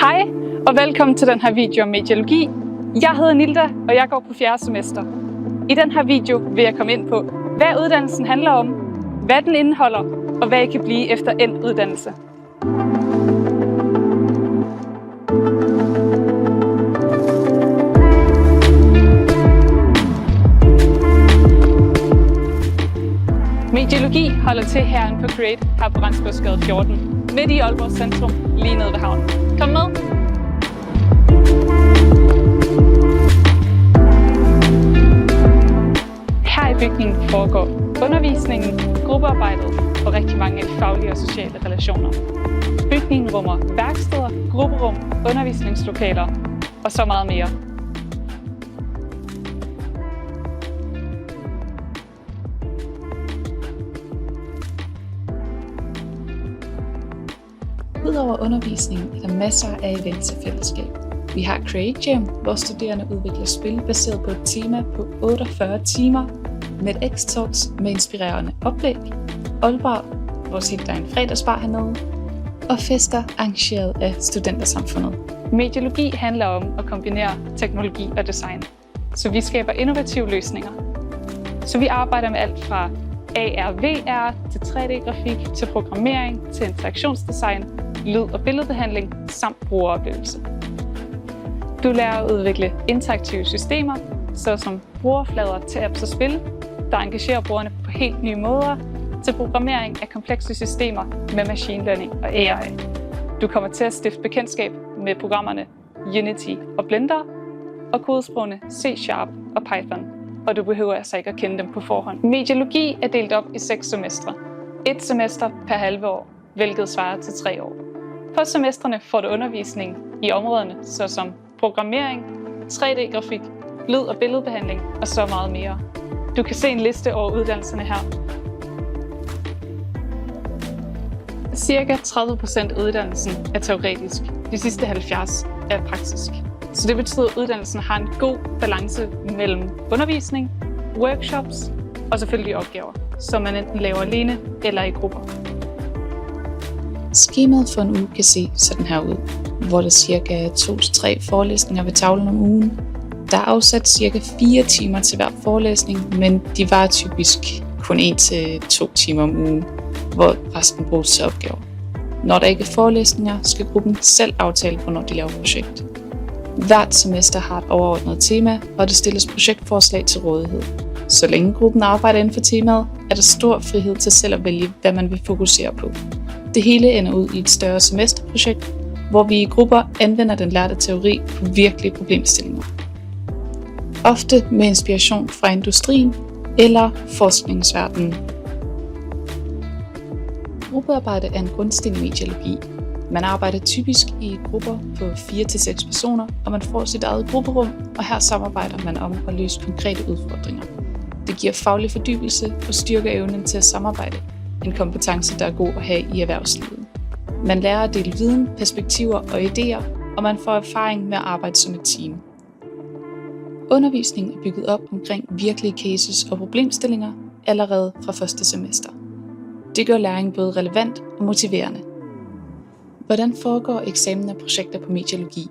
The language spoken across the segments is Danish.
Hej og velkommen til den her video om mediologi. Jeg hedder Nilda, og jeg går på 4. semester. I den her video vil jeg komme ind på, hvad uddannelsen handler om, hvad den indeholder, og hvad I kan blive efter endt uddannelse. Mediologi holder til herinde på Create, her på Rendsborgsgade 14, midt i Aalborg centrum, lige nede ved havnen. Kom med! Her i bygningen foregår undervisningen, gruppearbejdet og rigtig mange af de faglige og sociale relationer. Bygningen rummer værksteder, grupperum, undervisningslokaler og så meget mere. Udover undervisningen er der masser af events og fællesskab. Vi har Create Jam, hvor studerende udvikler spil baseret på et tema på 48 timer, med X-Talks med inspirerende oplæg, Aalborg, hvor der er en fredagsbar hernede, og fester arrangeret af Studentersamfundet. Mediologi handler om at kombinere teknologi og design, så vi skaber innovative løsninger. Så vi arbejder med alt fra AR/VR til 3D-grafik, til programmering, til interaktionsdesign, lyd- og billedbehandling samt brugeroplevelse. Du lærer at udvikle interaktive systemer, såsom brugerflader til apps og spil, der engagerer brugerne på helt nye måder, til programmering af komplekse systemer med machine learning og AI. Du kommer til at stifte bekendtskab med programmerne Unity og Blender og kodesprogene C# og Python, og du behøver altså ikke at kende dem på forhånd. Mediologi er delt op i 6 semestre. 1 semester per halve år, hvilket svarer til 3 år. På semestrene får du undervisning i områderne såsom programmering, 3D-grafik, lyd- og billedbehandling og så meget mere. Du kan se en liste over uddannelserne her. Cirka 30% af uddannelsen er teoretisk. De sidste 70% er praktisk. Så det betyder, at uddannelsen har en god balance mellem undervisning, workshops og selvfølgelig opgaver, som man enten laver alene eller i grupper. Skemaet for en uge kan se sådan her ud, hvor der cirka er 2-3 forelæsninger ved tavlen om ugen. Der er afsat cirka 4 timer til hver forelæsning, men de varer typisk kun 1-2 timer om ugen, hvor resten bruges til opgaver. Når der ikke er forelæsninger, skal gruppen selv aftale, hvornår de laver projekt. Hvert semester har et overordnet tema, og det stilles projektforslag til rådighed. Så længe gruppen arbejder inden for temaet, er der stor frihed til selv at vælge, hvad man vil fokusere på. Det hele ender ud i et større semesterprojekt, hvor vi i grupper anvender den lærte teori på virkelige problemstillinger. Ofte med inspiration fra industrien eller forskningsverdenen. Gruppearbejde er en grundsten i mediologi. Man arbejder typisk i grupper på 4-6 personer, og man får sit eget grupperum, og her samarbejder man om at løse konkrete udfordringer. Det giver faglig fordybelse og styrker evnen til at samarbejde, en kompetence, der er god at have i erhvervslivet. Man lærer at dele viden, perspektiver og idéer, og man får erfaring med at arbejde som et team. Undervisningen er bygget op omkring virkelige cases og problemstillinger allerede fra første semester. Det gør læring både relevant og motiverende. Hvordan foregår eksamen af projekter på mediologi?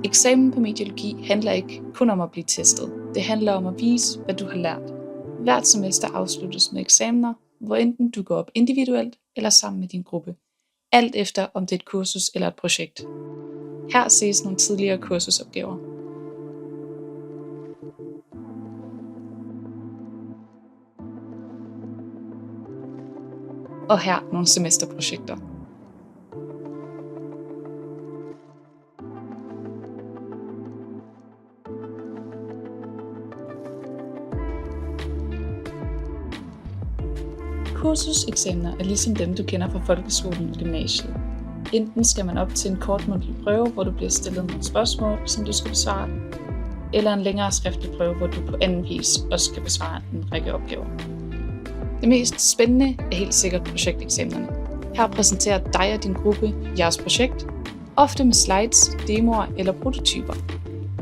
Eksamen på mediologi handler ikke kun om at blive testet. Det handler om at vise, hvad du har lært. Hvert semester afsluttes med eksamener, hvor enten du går op individuelt eller sammen med din gruppe. Alt efter om det er et kursus eller et projekt. Her ses nogle tidligere kursusopgaver. Og her nogle semesterprojekter. Kursuseksamener er ligesom dem, du kender fra folkeskolen og gymnasiet. Enten skal man op til en kort mundtlig prøve, hvor du bliver stillet nogle spørgsmål, som du skal besvare, eller en længere skriftlig prøve, hvor du på anden vis også skal besvare en række opgaver. Det mest spændende er helt sikkert projekteksamenerne. Her præsenterer dig og din gruppe jeres projekt, ofte med slides, demoer eller prototyper.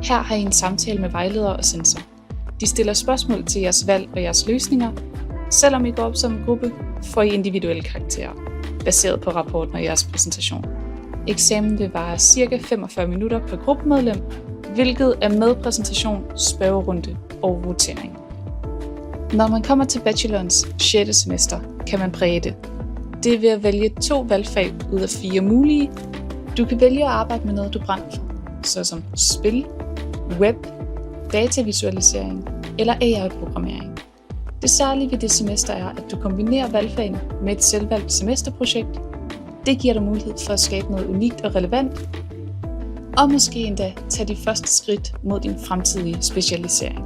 Her har I en samtale med vejleder og censor. De stiller spørgsmål til jeres valg og jeres løsninger. Selvom I går op som en gruppe, får I individuelle karakterer, baseret på rapporten og jeres præsentation. Eksamen vil vare ca. 45 minutter per gruppemedlem, hvilket er med præsentation, spørgerunde og votering. Når man kommer til bachelorens 6. semester, kan man præge det. Det er ved at vælge 2 valgfag ud af 4 mulige. Du kan vælge at arbejde med noget, du brænder for, såsom spil, web, datavisualisering eller AI-programmering. Det særlige ved det semester er, at du kombinerer valgfagene med et selvvalgt semesterprojekt. Det giver dig mulighed for at skabe noget unikt og relevant, og måske endda tage de første skridt mod din fremtidige specialisering.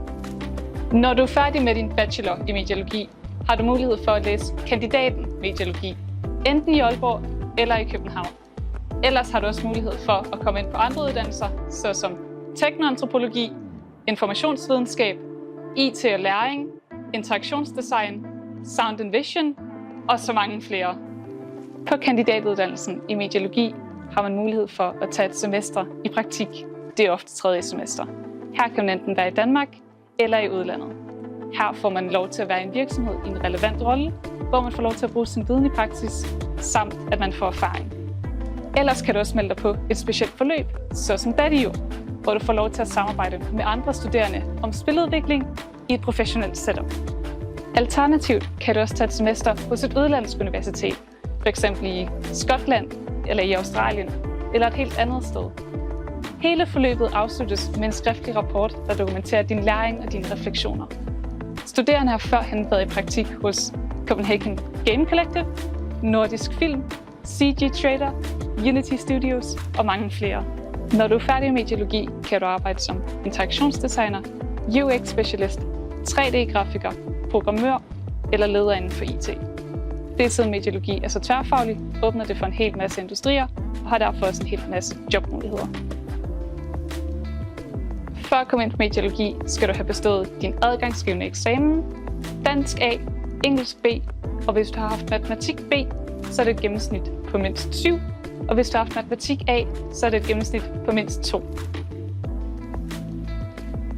Når du er færdig med din bachelor i mediologi, har du mulighed for at læse kandidaten mediologi, enten i Aalborg eller i København. Ellers har du også mulighed for at komme ind på andre uddannelser, såsom teknoantropologi, informationsvidenskab, IT og læring, interaktionsdesign, sound and vision og så mange flere. På kandidatuddannelsen i mediologi har man mulighed for at tage et semester i praktik. Det er ofte 3. semester. Her kan man enten være i Danmark eller i udlandet. Her får man lov til at være i en virksomhed i en relevant rolle, hvor man får lov til at bruge sin viden i praksis, samt at man får erfaring. Ellers kan du også melde dig på et specielt forløb, såsom Badio, hvor du får lov til at samarbejde med andre studerende om spiludvikling i et professionelt setup. Alternativt kan du også tage et semester hos et udlandsk universitet, f.eks. i Skotland eller i Australien eller et helt andet sted. Hele forløbet afsluttes med en skriftlig rapport, der dokumenterer din læring og dine refleksioner. Studerende har førhen været i praktik hos Copenhagen Game Collective, Nordisk Film, CG Trader, Unity Studios og mange flere. Når du er færdig med mediologi, kan du arbejde som interaktionsdesigner, UX-specialist, 3D-grafiker, programmør eller leder inden for IT. Det siden mediologi er så tværfaglig, åbner det for en hel masse industrier og har derfor også en hel masse jobmuligheder. For at komme ind på mediologi, skal du have bestået din adgangsgivende eksamen, dansk A, engelsk B, og hvis du har haft matematik B, så er det et gennemsnit på mindst 7, og hvis du har haft matematik A, så er det et gennemsnit på mindst 2.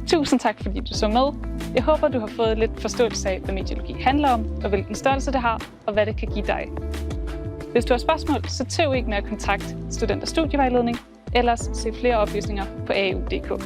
Tusind tak, fordi du så med. Jeg håber, du har fået lidt forståelse af, hvad mediologi handler om, og hvilken størrelse det har, og hvad det kan give dig. Hvis du har spørgsmål, så tøv ikke med at kontakte Student- og Studievejledning, ellers se flere oplysninger på AU.dk.